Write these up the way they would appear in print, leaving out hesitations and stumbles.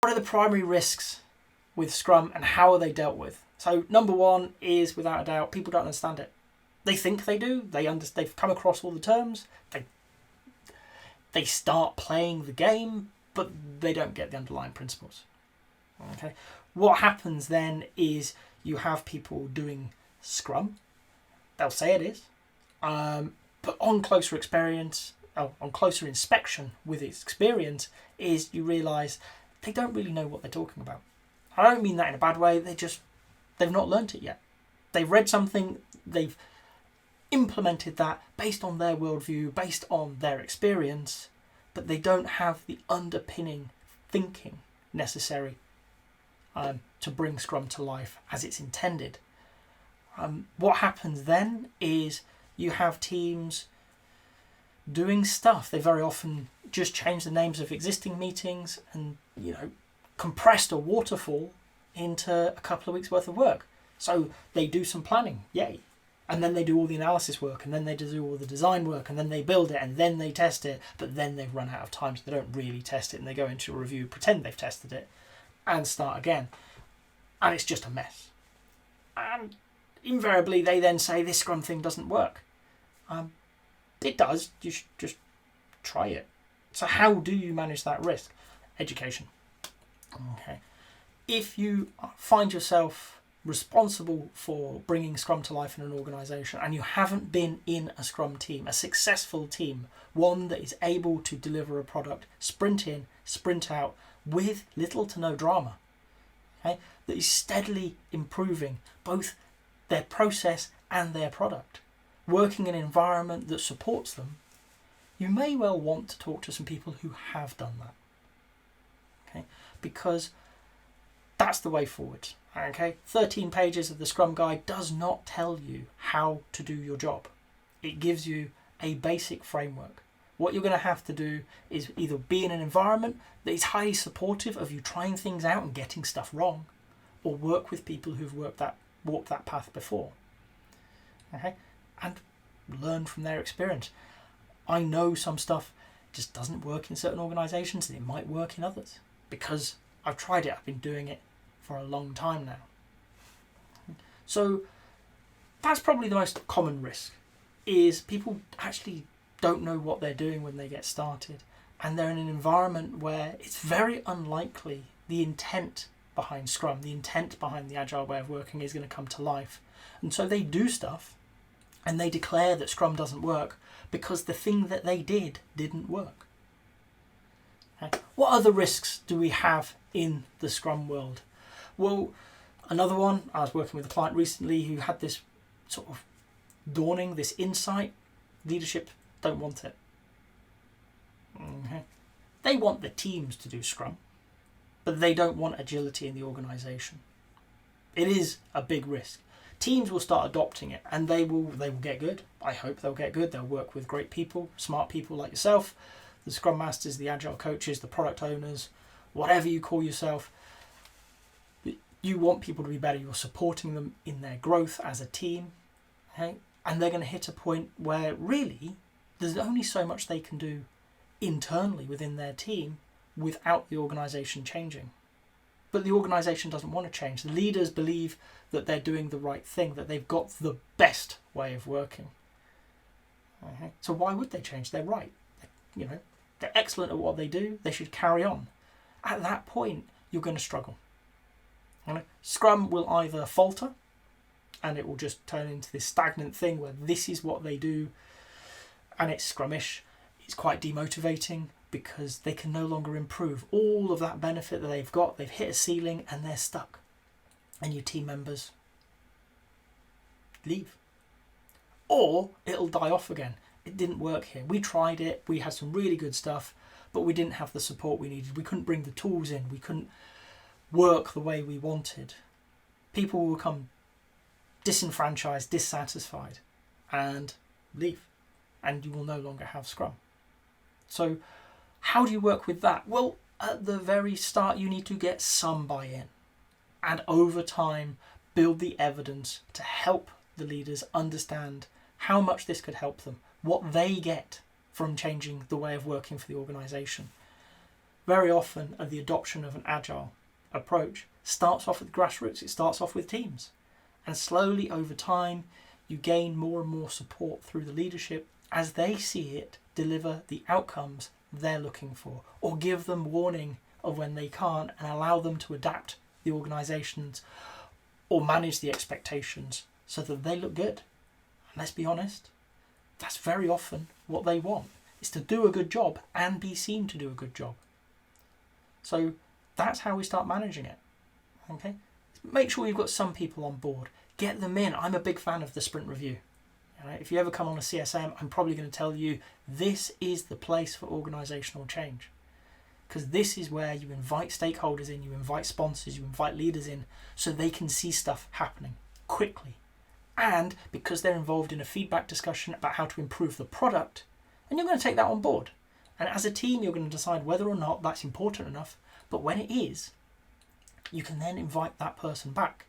What are the primary risks with Scrum and how are they dealt with? So number one is, without a doubt, people don't understand it. They think they do. They've come across all the terms. They start playing the game, but they don't get the underlying principles. Okay. What happens then is you have people doing Scrum. They'll say it is, but on closer inspection with its experience, is you realise they don't really know what they're talking about. I don't mean that in a bad way. They've not learnt it yet. They've read something, they've implemented that based on their worldview, based on their experience, but they don't have the underpinning thinking necessary to bring Scrum to life as it's intended. What happens then is you have teams doing stuff. They very often just change the names of existing meetings and, compressed a waterfall into a couple of weeks worth of work. So they do some planning, yay. And then they do all the analysis work, and then they do all the design work, and then they build it, and then they test it, but then they've run out of time, so they don't really test it, and they go into a review, pretend they've tested it, and start again. And it's just a mess. And invariably, they then say, this Scrum thing doesn't work. It does, you should just try it. So how do you manage that risk? Education. Okay. If you find yourself responsible for bringing Scrum to life in an organisation and you haven't been in a Scrum team, a successful team, one that is able to deliver a product, sprint in, sprint out, with little to no drama, okay, that is steadily improving both their process and their product, working in an environment that supports them, you may well want to talk to some people who have done that, okay, because that's the way forward. Okay, 13 pages of the Scrum Guide does not tell you how to do your job. It gives you a basic framework. What you're going to have to do is either be in an environment that is highly supportive of you trying things out and getting stuff wrong, or work with people who've walked that path before. Okay, and learn from their experience. I know some stuff just doesn't work in certain organisations, and it might work in others because I've tried it. I've been doing it for a long time now. So that's probably the most common risk, is people actually don't know what they're doing when they get started, and they're in an environment where it's very unlikely the intent behind Scrum, the intent behind the Agile way of working is going to come to life. And so they do stuff and they declare that Scrum doesn't work because the thing that they did didn't work. Okay. What other risks do we have in the Scrum world? Well, another one, I was working with a client recently who had this sort of dawning, this insight: leadership don't want it. Okay. They want the teams to do Scrum, but they don't want agility in the organisation. It is a big risk. Teams will start adopting it and they will get good. I hope they'll get good. They'll work with great people, smart people like yourself, the Scrum Masters, the Agile coaches, the product owners, whatever you call yourself. You want people to be better. You're supporting them in their growth as a team. Okay? And they're going to hit a point where really there's only so much they can do internally within their team without the organisation changing. But the organisation doesn't want to change. The leaders believe that they're doing the right thing, that they've got the best way of working. Okay? So why would they change? They're right. They're excellent at what they do. They should carry on. At that point, you're going to struggle. Scrum will either falter and it will just turn into this stagnant thing where this is what they do and it's Scrumish. It's quite demotivating because they can no longer improve. All of that benefit that they've got, they've hit a ceiling and they're stuck. And your team members leave. Or it'll die off again. It didn't work here. We tried it. We had some really good stuff, but we didn't have the support we needed. We couldn't bring the tools in. We couldn't work the way we wanted. People will become disenfranchised, dissatisfied, and leave. And you will no longer have Scrum. So how do you work with that? Well, at the very start, you need to get some buy-in. And over time, build the evidence to help the leaders understand how much this could help them, what they get from changing the way of working for the organisation. very often the adoption of an agile approach starts off at the grassroots. It starts off with teams. And slowly over time, you gain more and more support through the leadership as they see it deliver the outcomes they're looking for, or give them warning of when they can't and allow them to adapt the organisations or manage the expectations so that they look good. And let's be honest, that's very often what they want, is to do a good job and be seen to do a good job. So that's how we start managing it. Okay? Make sure you've got some people on board. Get them in. I'm a big fan of the sprint review. If you ever come on a CSM, I'm probably going to tell you this is the place for organisational change. Because this is where you invite stakeholders in, you invite sponsors, you invite leaders in, so they can see stuff happening quickly. And because they're involved in a feedback discussion about how to improve the product, and you're going to take that on board. And as a team, you're going to decide whether or not that's important enough. But when it is, you can then invite that person back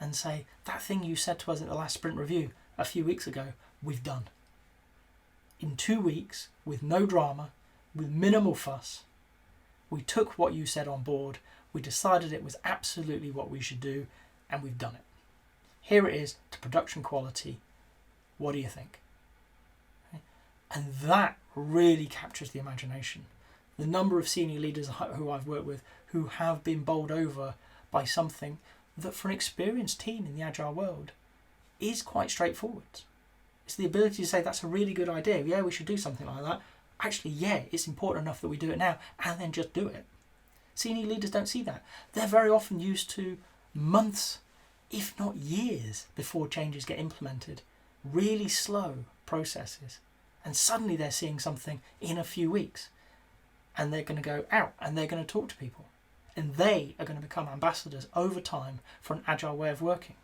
and say, that thing you said to us at the last sprint review a few weeks ago, we've done. In 2 weeks, with no drama, with minimal fuss, we took what you said on board, we decided it was absolutely what we should do, and we've done it. Here it is to production quality. What do you think? And that really captures the imagination. The number of senior leaders who I've worked with who have been bowled over by something that for an experienced team in the Agile world is quite straightforward. It's the ability to say, that's a really good idea. Yeah, we should do something like that. Actually, yeah, it's important enough that we do it now, and then just do it. Senior leaders don't see that. They're very often used to months, if not years, before changes get implemented. Really slow processes. And suddenly they're seeing something in a few weeks. And they're going to go out and they're going to talk to people. And they are going to become ambassadors over time for an agile way of working.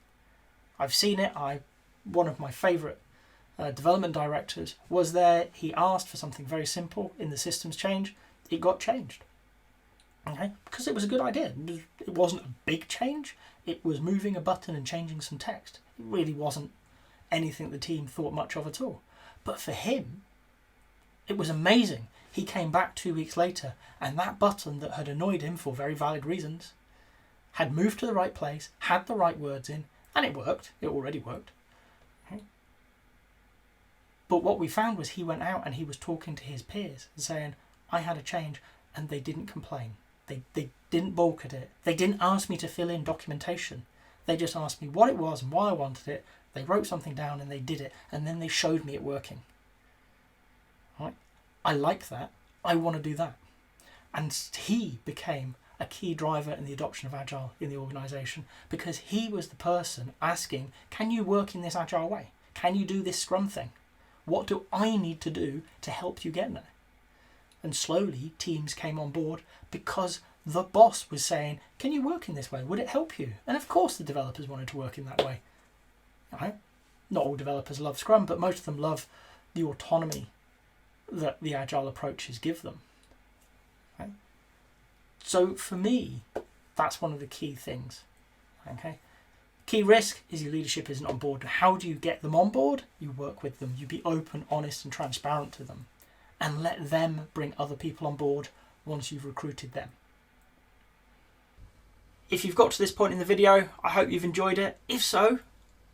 I've seen it. One of my favourite development directors was there. He asked for something very simple in the systems change. It got changed. Okay? Because it was a good idea. It wasn't a big change. It was moving a button and changing some text. It really wasn't anything the team thought much of at all. But for him, it was amazing. He came back 2 weeks later, and that button that had annoyed him for very valid reasons had moved to the right place, had the right words in, and it worked. It already worked. Okay. But what we found was he went out and he was talking to his peers and saying, I had a change, and they didn't complain. They didn't balk at it. They didn't ask me to fill in documentation. They just asked me what it was and why I wanted it. They wrote something down and they did it, and then they showed me it working. Right? I like that. I want to do that. And he became a key driver in the adoption of Agile in the organisation because he was the person asking, can you work in this Agile way? Can you do this Scrum thing? What do I need to do to help you get there? And slowly teams came on board because the boss was saying, can you work in this way? Would it help you? And of course the developers wanted to work in that way. Right? Not all developers love Scrum, but most of them love the autonomy that the Agile approaches give them. Right? So for me, that's one of the key things. Okay? Key risk is your leadership isn't on board. How do you get them on board? You work with them. You be open, honest and transparent to them. And let them bring other people on board once you've recruited them. If you've got to this point in the video, I hope you've enjoyed it. If so,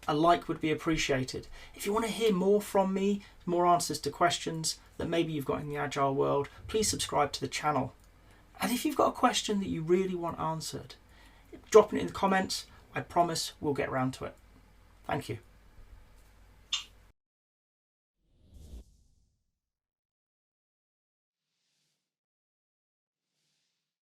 a like would be appreciated. If you want to hear more from me, more answers to questions that maybe you've got in the Agile world, please subscribe to the channel. And if you've got a question that you really want answered, drop it in the comments. I promise we'll get around to it. Thank you.